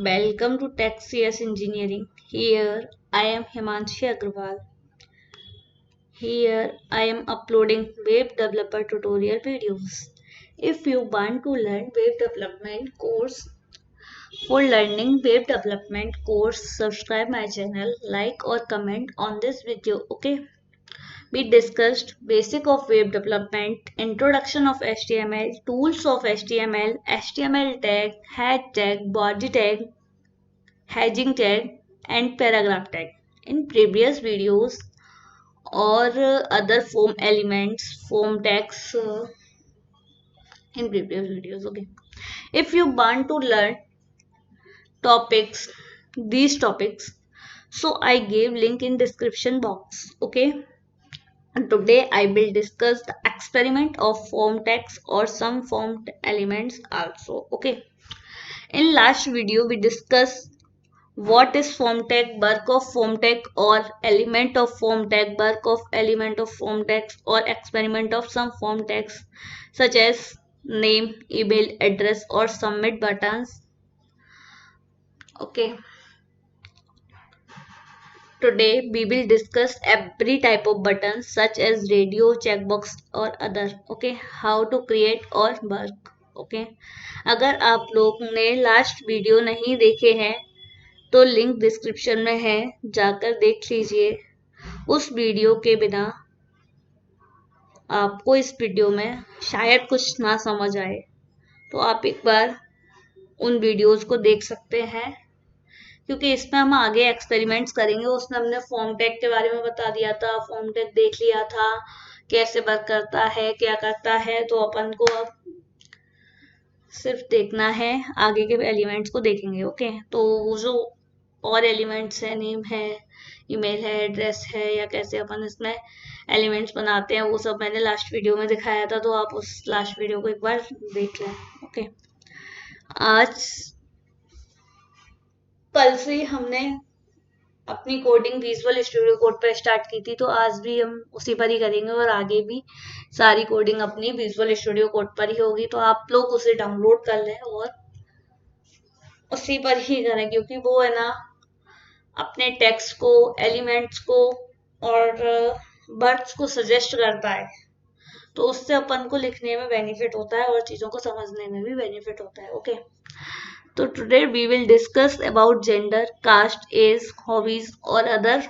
Welcome to Tech CS Engineering. Here I am Himanshi Agrawal. Here I am uploading web developer tutorial videos. If you want to learn web development course, for learning web development course, subscribe my channel, like or comment on this video. Okay. We discussed basic of web development, introduction of HTML, tools of HTML, HTML tag, head tag, body tag, hedging tag and paragraph tag in previous videos or other form elements form tags in previous videos. Okay, if you want to learn topics, these topics, so I gave link in description box. Okay, and today I will discuss the experiment of form tags or some form elements also. Okay, in last video we discussed what is form tag, work of form tag or element of form tag, work of element of form tags or experiment of some form tags such as name, email, address or submit buttons. Okay, today we will discuss every type of buttons such as radio, checkbox और other. Okay, how to create और work. Okay, अगर आप लोग ने last video नहीं देखे हैं तो लिंक डिस्क्रिप्शन में है, जाकर देख लीजिए। उस वीडियो के बिना आपको इस वीडियो में शायद कुछ ना समझ आए, तो आप एक बार उन वीडियोस को देख सकते हैं, क्योंकि इसमें हम आगे एक्सपेरिमेंट्स करेंगे। उसमें हमने फॉर्म टैग के बारे में बता दिया था, फॉर्म टैग देख लिया था कैसे वर्क करता है, क्या करता है। तो अपन को अब सिर्फ देखना है, आगे के एलिमेंट्स को देखेंगे। ओके, तो वो जो और एलिमेंट्स है, नेम है, ईमेल है, एड्रेस है, या कैसे अपन इसमें एलिमेंट्स बनाते हैं, वो सब मैंने लास्ट वीडियो में दिखाया था, तो आप उस लास्ट वीडियो को एक बार देख लें। ओके, आज कल से हमने अपनी कोडिंग विजुअल स्टूडियो कोड पर स्टार्ट की थी, तो आज भी हम उसी पर ही करेंगे और आगे भी सारी कोडिंग अपनी विजुअल स्टूडियो कोड पर ही होगी। तो आप लोग उसे डाउनलोड कर लें और उसी पर ही करें, क्योंकि वो है ना अपने टेक्स्ट को, एलिमेंट्स को और वर्ड्स को सजेस्ट करता है, तो उससे अपन को लिखने में बेनिफिट होता है और चीजों को समझने में भी बेनिफिट होता है। ओके, तो today we will discuss about gender, caste, age, hobbies और other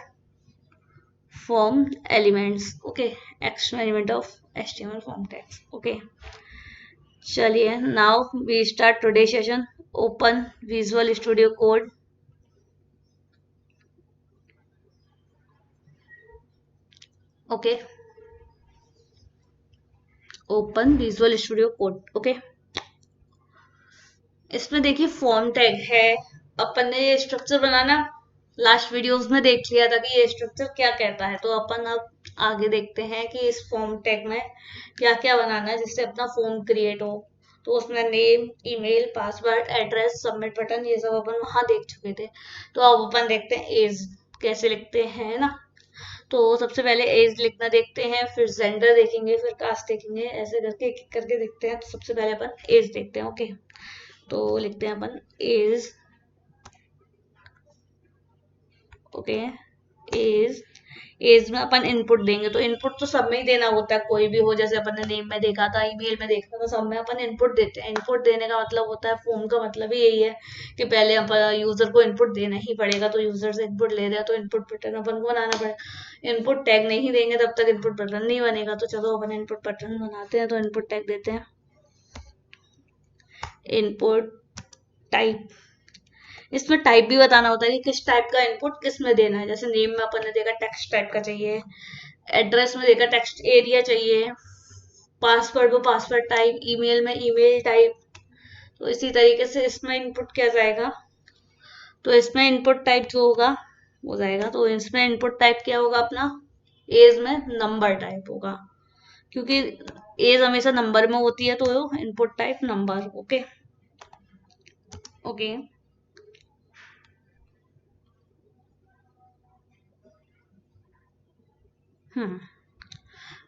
form elements. Okay, experiment of HTML form tags. Okay, चलिए now we start today session. Open visual studio code. Okay, open visual studio code. Okay, इसमें देखिए form tag है। अपन ने ये structure बनाना last videos में देख लिया था कि ये स्ट्रक्चर क्या कहता है, तो अपन अब आगे देखते हैं कि इस फॉर्म टैग में क्या क्या बनाना है जिससे अपना फॉर्म क्रिएट हो। तो उसमें name, email, password, address, submit button, ये सब अपन वहां देख चुके थे। तो अब अपन देखते हैं एज कैसे लिखते हैं ना। तो सबसे पहले एज लिखना देखते हैं, फिर जेंडर देखेंगे, फिर कास्ट देखेंगे, ऐसे करके एक एक करके देखते हैं। तो सबसे पहले अपन एज देखते हैं। ओके, तो लिखते हैं अपन एज। Okay, age. एज में अपन इनपुट देंगे, तो इनपुट तो सब में ही देना होता है, कोई भी हो, जैसे अपन ने नेम में देखा था, ईमेल में देखा था, सब में अपन इनपुट देते हैं। इनपुट देने का मतलब होता है, फॉर्म का मतलब ही यही है कि पहले अपन यूजर को इनपुट देना ही पड़ेगा। तो यूजर से इनपुट ले रहे हैं तो इनपुट पैटर्न अपन को बनाना पड़ेगा। इनपुट टैग नहीं देंगे तब तक इनपुट पैटर्न नहीं बनेगा। तो चलो अपन इनपुट पैटर्न बनाते हैं। तो इनपुट टैग देते हैं, इनपुट टाइप। इसमें टाइप भी बताना होता है कि किस टाइप का इनपुट किस में देना है। जैसे नेम में अपन ने देखा टेक्स्ट टाइप का चाहिए, एड्रेस में देखा टेक्स्ट एरिया चाहिए, पासवर्ड में पासवर्ड टाइप, ईमेल में ईमेल टाइप। तो इसी तरीके से इसमें इनपुट क्या जाएगा, तो इसमें इनपुट टाइप जो होगा वो जाएगा। तो इसमें इनपुट टाइप क्या होगा अपना, एज में नंबर टाइप होगा, क्योंकि एज हमेशा नंबर में होती है, तो input type number. Okay, okay,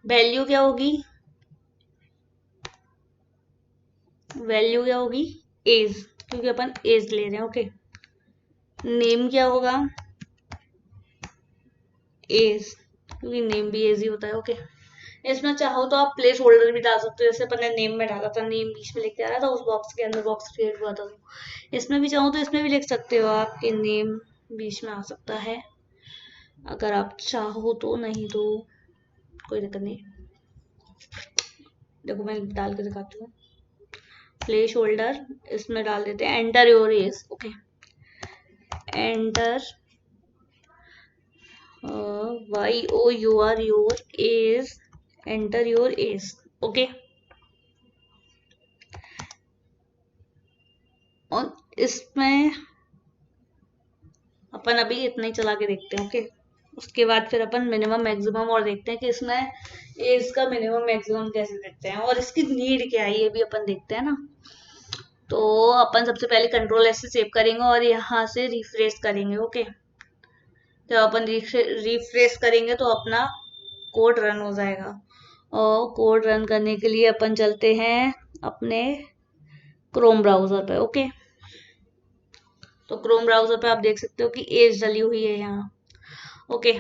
value क्या होगी, वैल्यू क्या होगी एज, क्योंकि अपन एज ले रहे हैं। ओके, नेम क्या होगा, एज, क्योंकि नेम भी एज ही होता है। ओके, इसमें चाहो तो आप प्लेस होल्डर भी डाल सकते हो, जैसे अपन ने नेम में डाला था, नेम बीच में लेके आ रहा था, उस बॉक्स के अंदर बॉक्स क्रिएट हुआ था, तो इसमें भी चाहो तो इसमें भी लिख सकते हो, आपके नेम बीच में आ सकता है अगर आप चाहो तो, नहीं तो कोई दिक्कत नहीं। देखो मैं डाल के दिखाती हूँ, प्लेस होल्डर इसमें डाल देते हैं enter your age. Okay, enter YOUR your age, enter your age. Okay, और इसमें अपन अभी इतना ही चला के देखते हैं। ओके, उसके बाद फिर अपन मिनिमम मैक्सिमम और देखते हैं कि इसमें एज का मिनिमम मैक्सिमम कैसे देखते हैं और इसकी नीड क्या है, ये भी अपन देखते हैं ना। तो अपन सबसे पहले कंट्रोल एस से सेव करेंगे और यहाँ से रिफ्रेश करेंगे। ओके, जब अपन रिफ्रेश करेंगे तो अपना कोड रन हो जाएगा, और कोड रन करने के लिए अपन चलते हैं अपने क्रोम ब्राउजर पे। ओके, तो क्रोम ब्राउजर पे आप देख सकते हो कि एज डली हुई है यहाँ। ओके,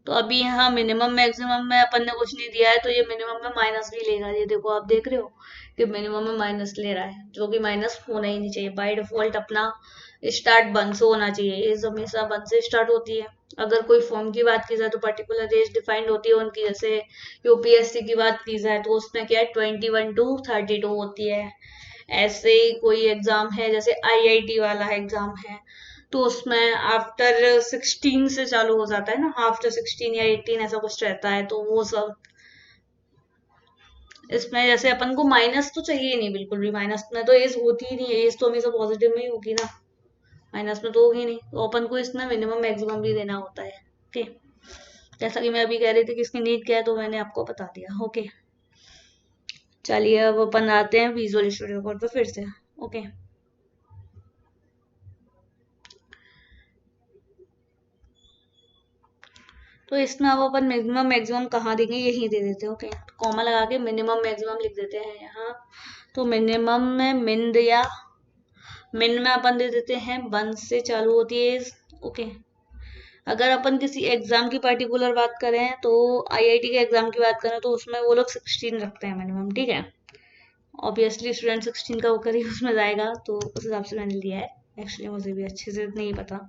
तो अभी यहाँ मिनिमम मैक्सिमम में अपन ने कुछ नहीं दिया है, तो ये मिनिमम में माइनस भी लेगा। ये देखो आप देख रहे हो कि मिनिमम में माइनस ले रहा है, जो कि माइनस होना ही नहीं चाहिए। बाय डिफॉल्ट अपना स्टार्ट वन से होना चाहिए, एज हमेशा वन से स्टार्ट होती है। अगर कोई फॉर्म की बात की जाए तो पर्टिकुलर एज डिफाइंड होती है उनकी, जैसे यूपीएससी की बात की जाए तो उसमें क्या है 21 to 32 होती है। ऐसे ही कोई एग्जाम है, जैसे आईआईटी वाला एग्जाम है, तो उसमें आफ्टर 16 से चालू हो जाता है ना, आफ्टर 16 या 18 ऐसा कुछ रहता है, तो वो सब इसमें जैसे अपन को माइनस तो चाहिए ही नहीं, बिल्कुल भी माइनस में तो एज होती ही नहीं है, एज तो हमेशा पॉजिटिव में ही होगी ना, माइनस में तो होगी नहीं। तो अपन को इसमें मिनिमम मैक्सिमम भी देना होता है। ओके, जैसा कि मैं अभी कह रही थी कि इसकी नीड क्या है, तो मैंने आपको बता दिया। ओके, चलिए अब अपन आते हैं विजुअल स्टूडियो कोड पे फिर से। ओके, तो इसमें अब अपन मिनिमम मैक्सिमम कहाँ देंगे, यही दे देते हैं। ओके, कॉमा लगा के मिनिमम मैक्सिमम लिख देते हैं यहाँ। तो मिनिमम में मिन दिया, मिन में अपन दे देते हैं 1 से चालू होती है एज। ओके, अगर अपन किसी एग्जाम की पर्टिकुलर बात करें, तो आईआईटी के एग्जाम की बात करें, तो उसमें वो लोग 16 रखते हैं मिनिमम। ठीक है, ऑब्वियसली स्टूडेंट 16 का होकर ही उसमें जाएगा, तो उस हिसाब से मैंने लिया है। एक्चुअली मुझे भी अच्छे से नहीं पता।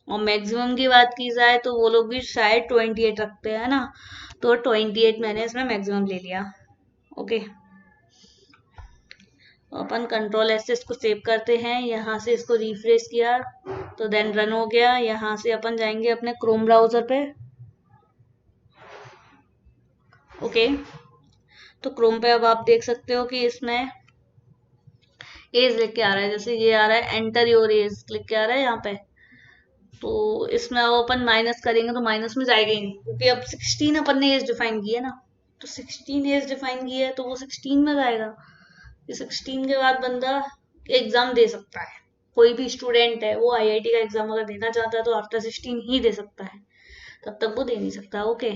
और मैक्सिमम की बात की जाए तो वो लोग भी शायद 28 रखते हैं ना, तो 28 मैंने इसमें मैक्सिमम ले लिया। ओके, तो अपन कंट्रोल एस से इसको सेव करते हैं, यहाँ से इसको रिफ्रेश किया तो देन रन हो गया। यहाँ से अपन जाएंगे अपने क्रोम ब्राउजर पे। ओके, तो क्रोम पे अब आप देख सकते हो कि इसमें एज लिख के आ रहा है, जैसे ये आ रहा है एंटर योर एज लिख के आ रहा है यहाँ पे। तो इसमें अब अपन माइनस करेंगे तो माइनस में जाएगा ही नहीं, क्योंकि अब 16 अपन ने एज डिफाइन की है ना, तो 16 एज डिफाइन की है तो वो 16 में जाएगा। 16 के बाद बंदा एग्जाम दे सकता है, कोई भी स्टूडेंट है वो आईआईटी का एग्जाम अगर देना चाहता है तो आफ्टर 16 ही दे सकता है, तब तक वो दे नहीं सकता। ओके,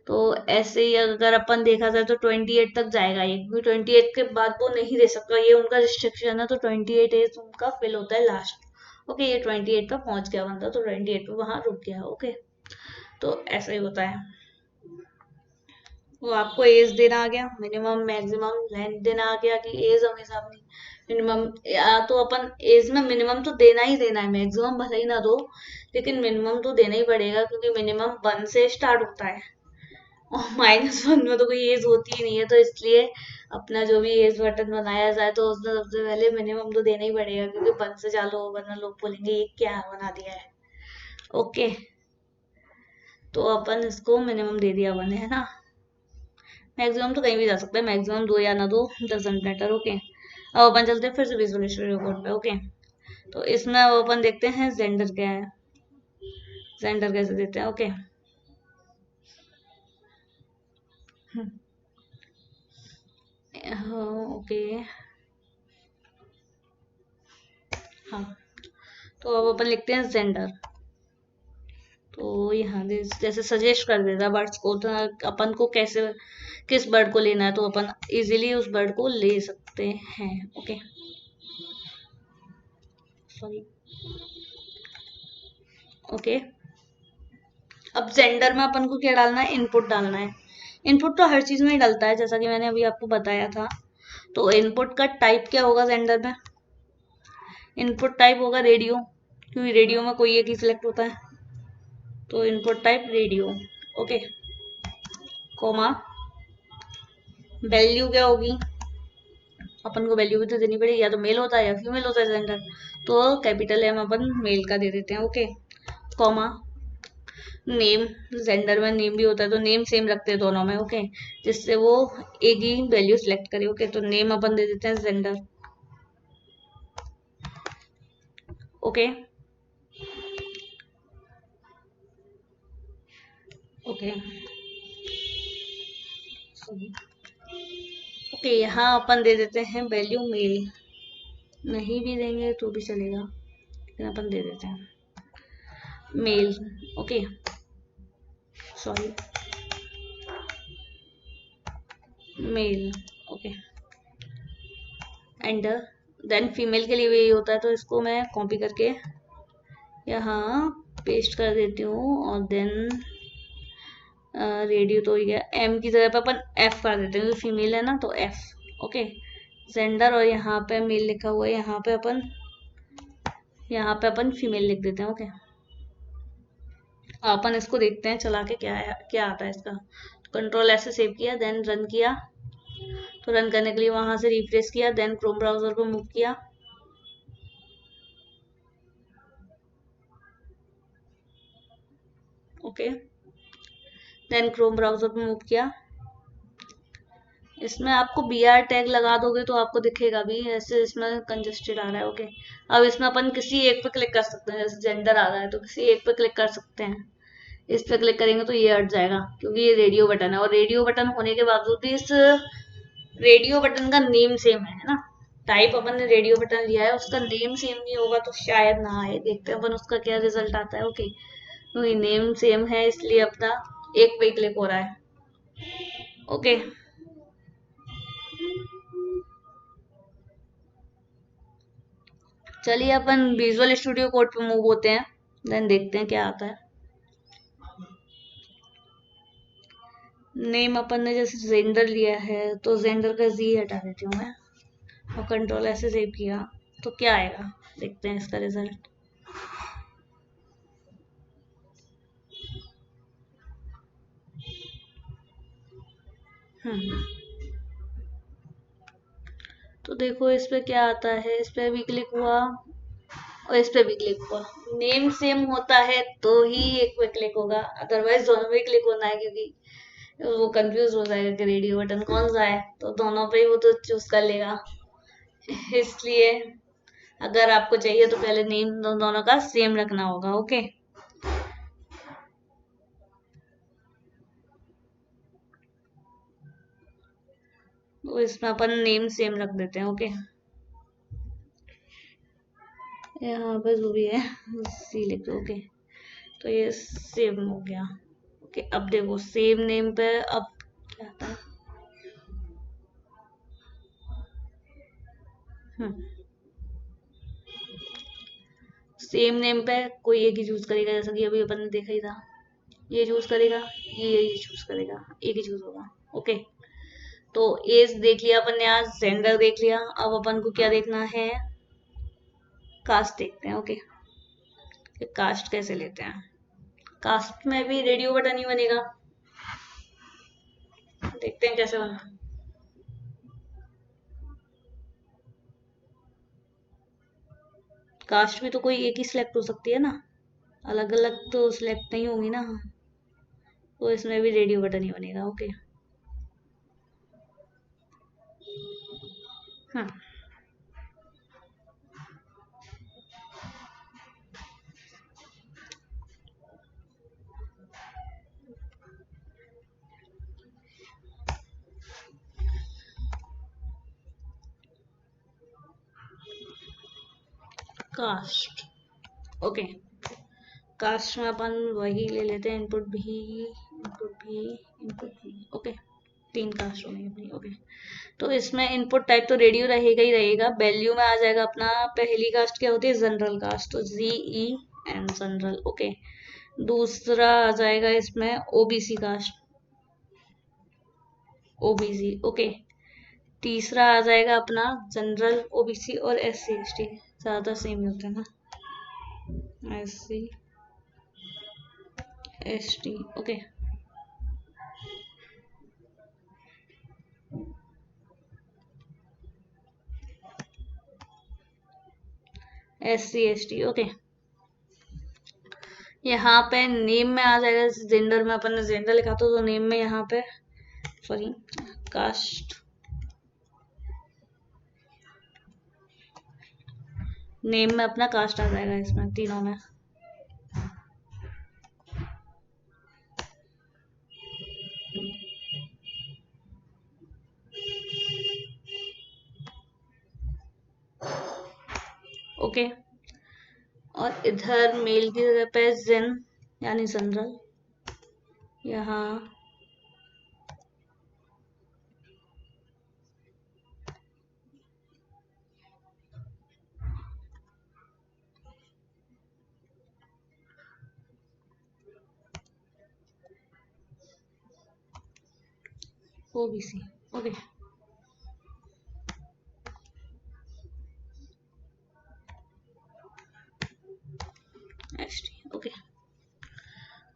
तो ऐसे ही अगर अपन देखा जाए तो 28 तक जाएगा ये, क्योंकि 28 के बाद वो नहीं दे सकता, ये उनका रिस्ट्रिक्शन है। तो 28 एज उनका फिल होता है लास्ट। ओके, ये 28 पे पहुंच गया बंदा, तो 28 पे वहां रुक गया। ओके, तो ऐसा ही होता है। वो आपको एज देना आ गया, मिनिमम मैक्सिमम लेंथ देना आ गया कि एज हमेशा अपनी मिनिमम, या तो अपन एज में मिनिमम तो देना ही देना है, मैक्सिमम भले ही ना दो, लेकिन मिनिमम तो देना ही पड़ेगा, क्योंकि मिनिमम 1 से स्टार्ट होता है और -1 में तो कोई एज होती ही नहीं है। तो इसलिए अपना जो भी एज बटन बनाया जाए तो उसमें सबसे पहले मिनिमम तो देना ही पड़ेगा, क्योंकि 1 से चालू हो, वरना लोग बोलेंगे ये क्या बना दिया है। ओके, तो अपन इसको मिनिमम दे दिया 1 है ना, मैक्सिमम तो कहीं भी जा सकता है, मैक्सिमम दो या ना दो डजेंट मैटर। ओके, अब अपन चलते हैं फिर से विजुअल स्टूडियो कोड पे। ओके, तो इसमें अब अपन देखते हैं जेंडर क्या है, जेंडर कैसे देते हैं। ओके, ओके, हाँ, तो अब अपन लिखते हैं जेंडर। तो यहाँ जैसे सजेस्ट कर देता बर्ड्स को, तो अपन को कैसे किस बर्ड को लेना है, तो अपन इजीली उस बर्ड को ले सकते हैं। Okay, sorry, okay. अब जेंडर में अपन को क्या डालना है, इनपुट डालना है। इनपुट तो हर चीज में ही डलता है, जैसा कि मैंने अभी आपको बताया था। तो इनपुट का टाइप क्या होगा जेंडर में, इनपुट टाइप होगा रेडियो, क्योंकि रेडियो में कोई एक ही सिलेक्ट होता है, तो input type radio. Okay, comma, value क्या होगी, अपन को वैल्यू भी तो देनी पड़ेगी, या तो मेल होता है या फीमेल होता है जेंडर, तो कैपिटल एम अपन मेल का दे देते हैं। ओके, कॉमा, नेम, जेंडर में नेम भी होता है तो नेम सेम रखते हैं दोनों में। ओके, जिससे वो एक ही वैल्यू सिलेक्ट करे। ओके, तो नेम अपन दे देते हैं जेंडर। ओके, ओके, ओके, यहाँ अपन दे देते हैं वैल्यू मेल, नहीं भी देंगे तो भी चलेगा, लेकिन अपन दे देते हैं male. Okay, sorry, male. Okay, enter. Then female के लिए भी यही होता है, तो इसको मैं कॉपी करके यहाँ पेस्ट कर देती हूँ, और देन रेडियो तो हो गया, एम की जगह पे अपन एफ कर देते हैं क्योंकि फीमेल है ना, तो एफ। ओके, जेंडर, और यहाँ पे मेल लिखा हुआ है, यहाँ पे अपन फीमेल लिख देते हैं। ओके, अपन इसको देखते हैं चला के क्या आता है इसका। कंट्रोल ऐसे सेव किया, देन रन किया, तो रन करने के लिए वहां से रिफ्रेश किया, देन क्रोम ब्राउजर को मूव किया। ओके, देन क्रोम ब्राउजर को मूव किया। इसमें आपको बी आर टैग लगा दोगे तो आपको दिखेगा भी ऐसे, इसमें कंजेस्टेड आ रहा है। ओके, अब इसमें अपन किसी एक पे क्लिक कर सकते हैं, जैसे जेंडर आ रहा है तो किसी एक पे क्लिक कर सकते हैं। इस पे क्लिक करेंगे तो ये हट जाएगा, क्योंकि ये रेडियो बटन है, और रेडियो बटन होने के बावजूद भी इस रेडियो बटन का नेम सेम है ना, टाइप अपन ने रेडियो बटन लिया है, उसका नेम सेम नहीं होगा तो शायद ना आए। देखते हैं अपन उसका क्या रिजल्ट आता है। ओके, क्योंकि नेम सेम है इसलिए अपना एक पे क्लिक हो रहा है। ओके, चलिए अपन विजुअल स्टूडियो कोड पे मूव होते हैं, देन देखते हैं क्या आता है। नेम अपन ने जैसे जेंडर लिया है तो जेंडर का जी हटा देती हूँ मैं, और कंट्रोल ऐसे सेव किया, तो क्या आएगा देखते हैं इसका रिजल्ट। हम्म, तो देखो इस पे क्या आता है, इस पे भी क्लिक हुआ और इस पे भी क्लिक हुआ। नेम सेम होता है तो ही एक पे क्लिक होगा, अदरवाइज दोनों पे क्लिक होना है, क्योंकि वो कंफ्यूज हो जाएगा कि रेडियो बटन कौन सा है, तो दोनों पे ही वो तो चूज कर लेगा। इसलिए अगर आपको चाहिए तो पहले नेम दोनों का सेम रखना होगा। ओके, तो इसमें अपन नेम सेम रख देते हैं। ओके, यहाँ पे जो भी है सी लिख दो। ओके, तो ये सेम हो गया। ओके, अब देखो सेम नेम पे अब क्या आता है। सेम नेम पे कोई एक ही चूज करेगा, जैसा कि अभी अपन ने देखा ही था, ये चूज करेगा, ये चूज करेगा, एक ही चूज होगा। ओके, तो एज देख लिया अपन ने, आज जेंडर देख लिया, अब अपन को क्या देखना है, कास्ट देखते हैं। ओके, कास्ट कैसे लेते हैं, कास्ट में भी रेडियो बटन ही बनेगा, देखते हैं कैसे बना। कास्ट भी तो कोई एक ही सिलेक्ट हो सकती है ना, अलग अलग तो सिलेक्ट नहीं होंगी ना, तो इसमें भी रेडियो बटन ही बनेगा। ओके, हाँ, कास्ट। ओके, कास्ट में अपन वही ले लेते हैं, इनपुट भी, इनपुट भी, इनपुट भी। ओके, तीन कास्ट हो गई अपनी। ओके, तो इसमें इनपुट टाइप तो रेडियो रहेगा ही रहेगा, वैल्यू में आ जाएगा अपना, पहली कास्ट क्या होती है, जनरल कास्ट, तो जी ई एंड जनरल। ओके, दूसरा आ जाएगा इसमें ओबीसी कास्ट, ओबीसी। ओके, तीसरा आ जाएगा अपना जनरल, ओबीसी और एससी एसटी, ज्यादा सेम ही होते हैं ना, SC ST. Okay, SC ST. Okay, यहाँ पे नेम में आ जाएगा, जेंडर में अपन ने जेंडर लिखा था तो नेम में यहाँ पे सॉरी कास्ट, नेम में अपना कास्ट आ जाएगा इसमें तीनों में। ओके, और इधर मेल की जगह पे जिन यानी जनरल, यहाँ ओबीसी। Okay, ST. ओके,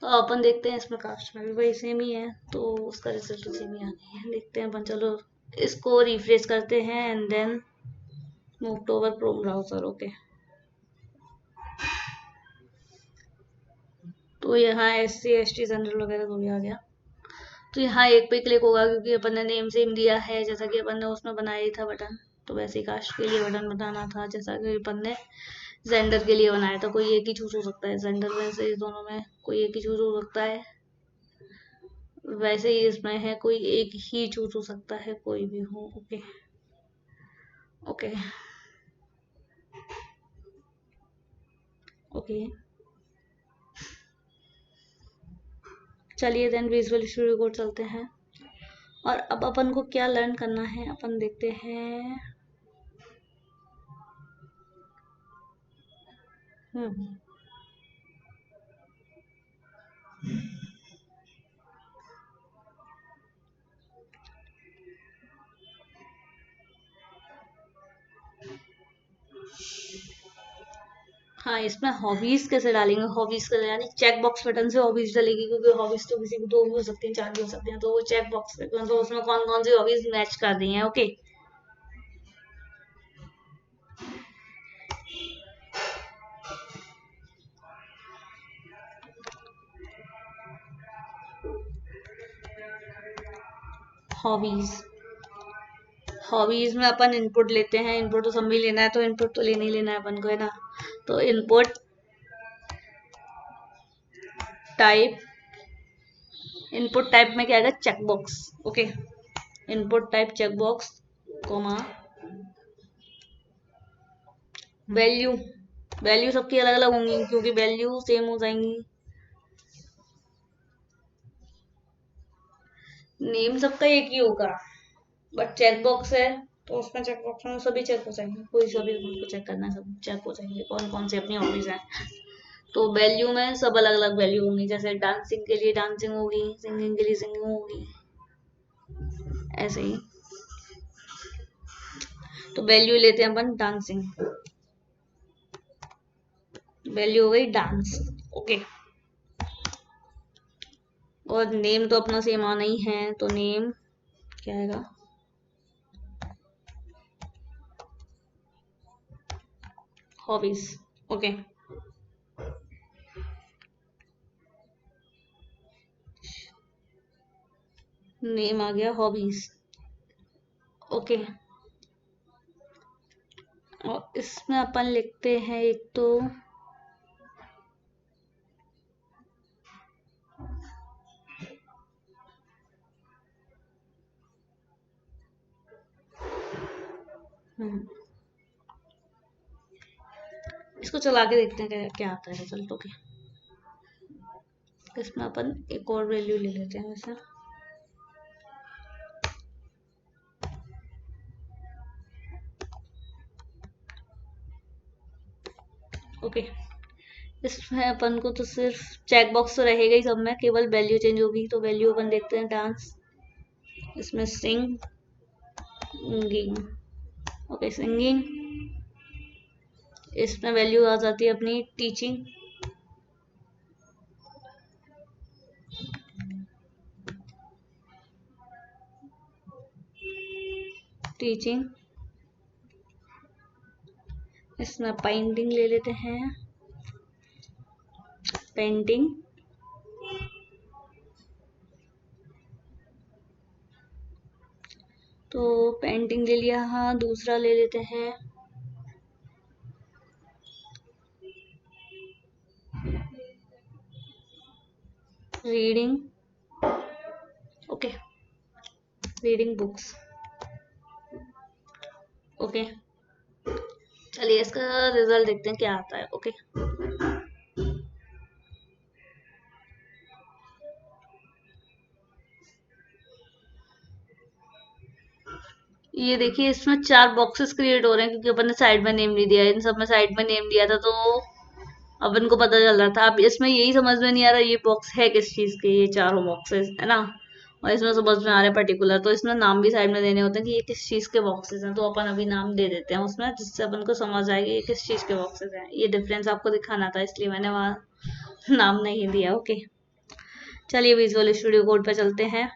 तो अपन देखते हैं इसमें कास्ट में भी वही सेम ही है, तो उसका रिजल्ट सेम ही आना है। देखते हैं अपन, चलो इसको रिफ्रेश करते हैं and then move to over Chrome browser. Okay, तो यहाँ एससी एसटी जनरल वगैरह तो भी आ गया। तो यहाँ एक पे क्लिक होगा क्योंकि अपन ने नेम सेम दिया है, जैसा कि अपन ने उसमें बनाया ही था बटन, तो वैसे ही कास्ट के लिए बटन बनाना था जैसा कि अपन ने जेंडर के लिए बनाया था। कोई एक ही चूज हो सकता है जेंडर में से, इस दोनों में कोई एक ही चूज हो सकता है, वैसे ही इसमें है कोई एक ही चूज हो सकता है, कोई भी हो। ओके ओके ओके, चलिए देन विजुअल स्टूडियो कोड चलते हैं। और अब अपन को क्या लर्न करना है अपन देखते हैं। हम्म हाँ, इसमें हॉबीज कैसे डालेंगे, हॉबीज कैसे यानी चेक बॉक्स बटन से हॉबीज डलेगी, क्योंकि हॉबीज तो किसी को दो भी हो सकती हैं, चार भी हो सकती हैं, तो वो चेक बॉक्स तो उसमें कौन कौन सी हॉबीज मैच कर रही हैं। ओके, हॉबीज, हॉबीज में अपन इनपुट लेते हैं, इनपुट तो सब भी लेना है, तो इनपुट तो लेना ही लेना है अपन को, है ना। तो इनपुट टाइप, इनपुट टाइप में क्या आएगा, check box. Okay, input type check box comma value, value सबकी अलग अलग होंगी क्योंकि वैल्यू सेम हो जाएंगी। नेम सबका एक ही होगा, बट चेक बॉक्स है तो उसमें चेक बॉक्स में सभी चेक हो जाएंगे, कोई सभी को चेक करना है, सब चेक हो जाएंगे कौन कौन सी अपनी हॉबीज है। तो वैल्यू में सब अलग अलग वैल्यू होंगी, जैसे डांसिंग के लिए डांसिंग होगी, सिंगिंग के लिए सिंगिंग होगी, ऐसे ही। तो वैल्यू लेते हैं अपन डांसिंग, वैल्यू हो गई डांस। ओके, और नेम तो अपना सेम आना ही है, तो नेम क्या आएगा, हॉबीज। ओके, नेम आ गया हॉबीज। ओके, और इसमें अपन लिखते हैं एक तो इसको चला के देखते हैं क्या क्या आता है रिजल्ट। ओके, इसमें अपन एक और वैल्यू ले लेते हैं वैसे। ओके, इसमें अपन को तो सिर्फ चेक बॉक्स तो रहेगा ही सब में, केवल वैल्यू चेंज होगी। तो वैल्यू अपन देखते हैं डांस, इसमें सिंगिंग, ओके सिंगिंग। इसमें वैल्यू आ जाती है अपनी टीचिंग, टीचिंग। इसमें पेंटिंग ले लेते हैं, पेंटिंग। तो पेंटिंग ले लिया। हाँ, दूसरा ले लेते हैं reading, okay reading books, okay. चलिए इसका रिजल्ट देखते हैं क्या आता है, ओके। ये देखिए इसमें 4 बॉक्सेस क्रिएट हो रहे हैं क्योंकि अपन ने साइड में नेम नहीं दिया है। इन सब में साइड में नेम दिया था तो अपन को पता चल रहा था। अब इसमें यही समझ में नहीं आ रहा ये बॉक्स है किस चीज के, ये चारों बॉक्सेस है ना। और इसमें समझ में आ रहा है पर्टिकुलर, तो इसमें नाम भी साइड में देने होते हैं कि ये किस चीज के बॉक्सेस हैं। तो अपन अभी नाम दे देते हैं उसमें, जिससे अपन को समझ आएगी ये किस चीज के बॉक्सेस हैं। ये डिफरेंस आपको दिखाना था इसलिए मैंने वहां नाम नहीं दिया, ओके। चलिए विजुअल स्टूडियो कोड पे चलते हैं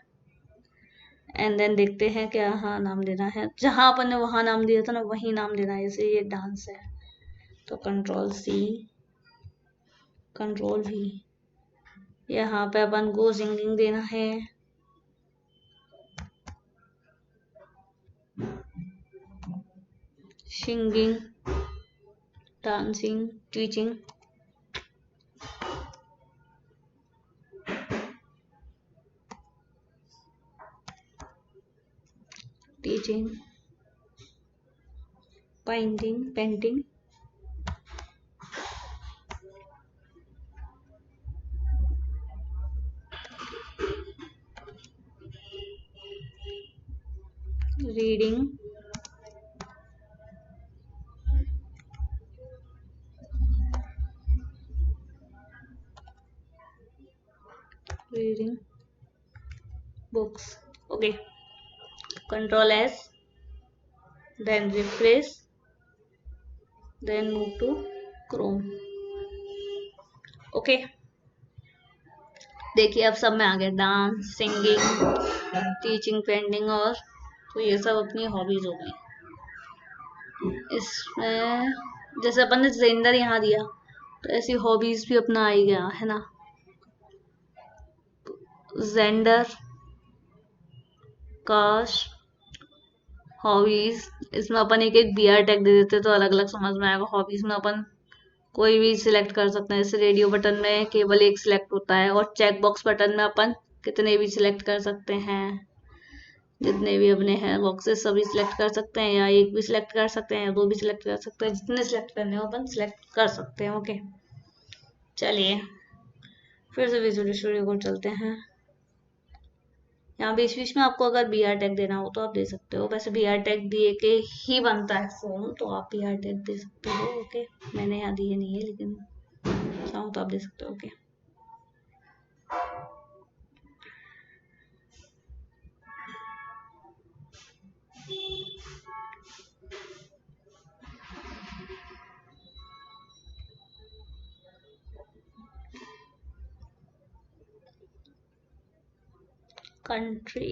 एंड देन देखते हैं क्या। हाँ, नाम देना है जहां अपन ने वहां नाम दिया था ना, वही नाम देना है। जैसे ये डांस है तो कंट्रोल C, कंट्रोल V। यहाँ पे अपन को सिंगिंग देना है, singing, dancing, teaching, teaching, painting, painting, reading, reading books, okay. Control S, then refresh, then move to Chrome, okay. देखिए अब सब में आ गया डांस, सिंगिंग, टीचिंग, पेंटिंग, और तो ये सब अपनी हॉबीज हो गई। इसमें जैसे अपन ने जेंडर यहाँ दिया तो ऐसी हॉबीज भी अपना आ ही गया है ना। Gender, caste, hobbies. इसमें अपन एक एक BR टैग दे देते तो अलग अलग समझ में आएगा। हॉबीज में अपन कोई भी सिलेक्ट कर सकते हैं। जैसे रेडियो बटन में केवल एक सिलेक्ट होता है, और चेक बॉक्स बटन में अपन कितने भी सिलेक्ट कर सकते हैं। जितने भी अपने हैं बॉक्सेस सभी सिलेक्ट कर सकते हैं, या एक भी सिलेक्ट कर सकते हैं, या दो भी सिलेक्ट कर सकते हैं। जितने सिलेक्ट करने हो अपन सिलेक्ट कर सकते हैं, ओके। चलिए फिर से विजुअल स्टूडियो को चलते हैं। यहाँ बीच बीच में आपको अगर BR टैग देना हो तो आप दे सकते हो। वैसे BR टैग दिए के ही बनता है फॉर्म, तो आप BR टैग दे सकते हो, ओके। मैंने यहाँ दिए नहीं है लेकिन चाहो तो आप दे सकते हो, ओके। कंट्री,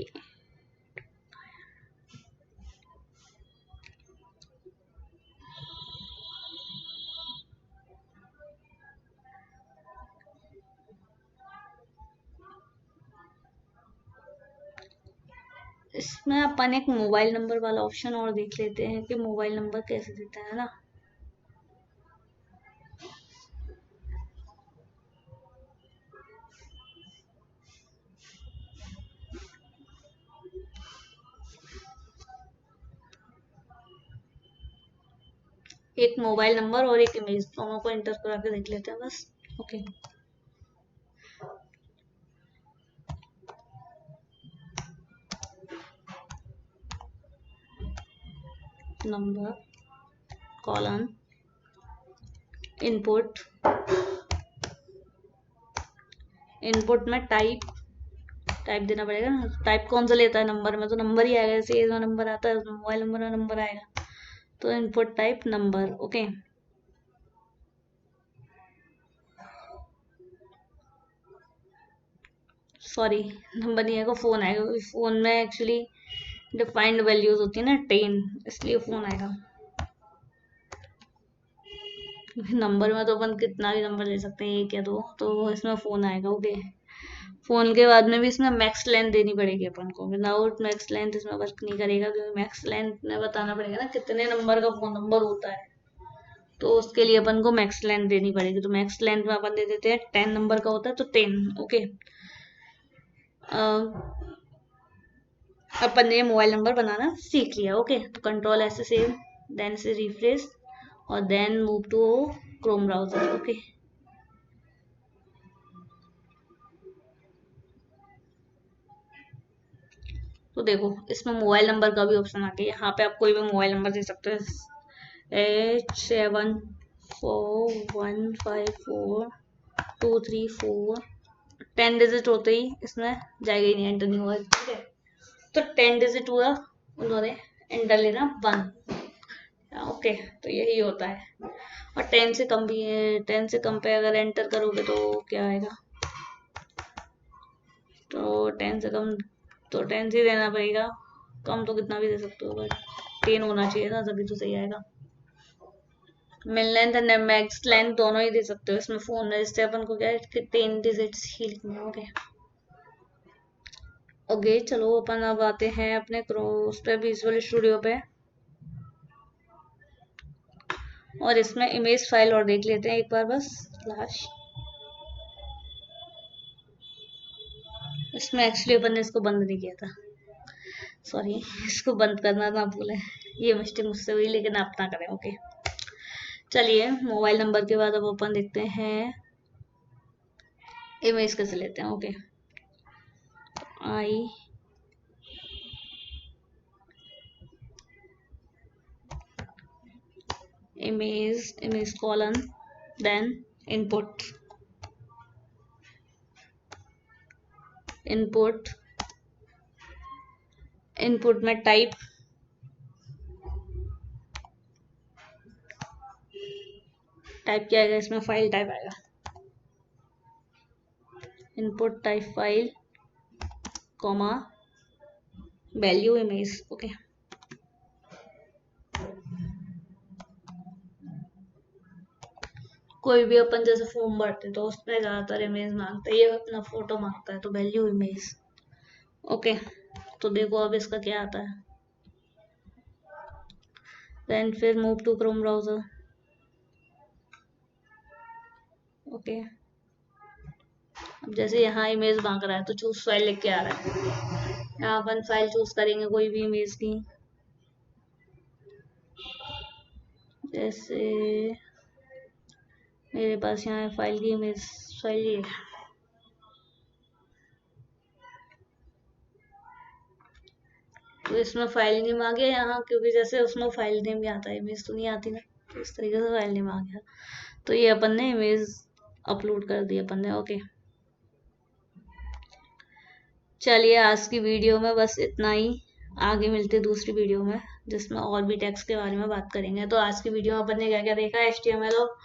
इसमें अपन एक मोबाइल नंबर वाला ऑप्शन और देख लेते हैं कि मोबाइल नंबर कैसे देता है ना। एक मोबाइल नंबर और एक इमेज दोनों को इंटर करा के देख लेते हैं बस, okay. Number, colon, input, input में टाइप देना पड़ेगा ना। टाइप कौन सा लेता है, नंबर में तो नंबर ही आएगा, जैसे में नंबर आता है उसमें मोबाइल नंबर में नंबर आएगा, तो input type number. Okay, sorry number नहीं आएगा, फोन आएगा, क्योंकि फोन में एक्चुअली डिफाइंड वैल्यूज होती है ना 10, इसलिए फोन आएगा। नंबर में तो अपन कितना भी नंबर ले सकते हैं, एक या दो, तो इसमें फोन आएगा। ओके, फोन के बाद में भी इसमें मैक्स लेंथ देनी पड़ेगी अपन को, विदाउट मैक्स लेंथ इसमें वर्क नहीं करेगा, क्योंकि मैक्स लेंथ में बताना पड़ेगा ना कितने नंबर का फोन नंबर होता है, तो उसके लिए अपन को मैक्स लेंथ देनी पड़ेगी। तो मैक्स लेंथ में अपन दे देते हैं 10 नंबर का होता है तो 10। ओके, अपन ने मोबाइल नंबर बनाना सीख लिया। ओके, तो कंट्रोल ऐसे सेव, देन से रिफ्रेश और then move to Chrome browser. Okay, तो देखो इसमें मोबाइल नंबर का भी ऑप्शन आ गया, यहाँ पे आप कोई भी मोबाइल नंबर दे सकते हो, 87415423 10 डिजिट होते ही इसमें जाएगा ही नहीं, एंटर नहीं हुआ। ठीक है, तो 10 डिजिट हुआ, उन्होंने एंटर लेना 1। ओके, तो यही होता है। और 10 से कम भी है, 10 से कम पे अगर एंटर करोगे तो क्या आएगा, तो 10 से कम तो 10 से देना पड़ेगा, कम तो कितना भी दे सकते हो, बट 10 होना चाहिए ना, तभी तो सही आएगा। Min length and max length दोनों ही दे सकते हो इसमें फोन में, जिससे अपन को क्या है कि 10 डिजिट्स ही लिखने होंगे। ओके, चलो अपन अब आते हैं अपने उस पे विजुअल स्टूडियो पे, और इसमें इमेज फाइल और देख लेते हैं एक बार बस लास्ट। इसमें एक्चुअली अपन ने इसको बंद नहीं किया था, सॉरी, इसको बंद करना ना भूले, ये मिस्टेक मुझसे हुई, लेकिन आप ना करें। ओके, चलिए मोबाइल नंबर के बाद अब अपन देखते हैं इमेज कैसे लेते हैं। ओके, आई इमेज कॉलन, देन इनपुट में टाइप क्या आएगा, इसमें फाइल टाइप आएगा, input type file comma value image. Okay, कोई भी अपन जैसे फॉर्म भरते तो उसमें ज्यादातर इमेज मांगता है, ये अपना फोटो मांगता है, तो वैल्यू इमेज। ओके, तो देखो अब इसका क्या आता है, देन फिर move to Chrome browser. Okay, अब जैसे यहाँ इमेज मांग रहा है तो चूज फाइल लिख के आ रहा है, यहाँ अपन फाइल चूज करेंगे कोई भी इमेज की, जैसे मेरे पास यहाँ फाइल की इमेज फाइल ये, तो इसमें फाइल नेम आ गया यहाँ, क्योंकि जैसे उसमें फाइल नेम भी आता है, इमेज तो नहीं आती ना, तो इस तरीके से फाइल नेम आ गया, तो ये अपन ने इमेज अपलोड कर दी अपन ने। ओके, चलिए आज की वीडियो में बस इतना ही, आगे मिलते दूसरी वीडियो में जिसमें और भी टेक्स्ट के बारे में बात करेंगे। तो आज की वीडियो में अपन ने क्या क्या देखा, HTML और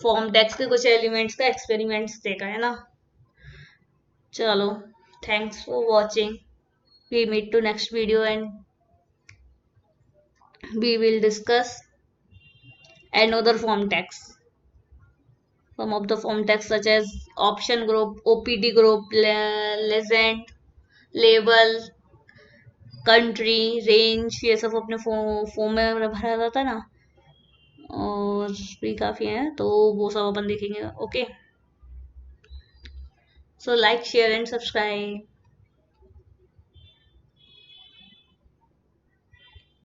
फॉर्म टेक्स्ट के कुछ एलिमेंट्स का एक्सपेरिमेंट्स देखा है ना। चलो, thanks for watching, we meet to next video and we will discuss another form text. Some of the form text such as option group, OPD group, legend, label, country, range, ये सब अपने form में भरा जाता है ना, और भी काफी हैं, तो वो सब अपन देखेंगे। Okay, so like share and subscribe.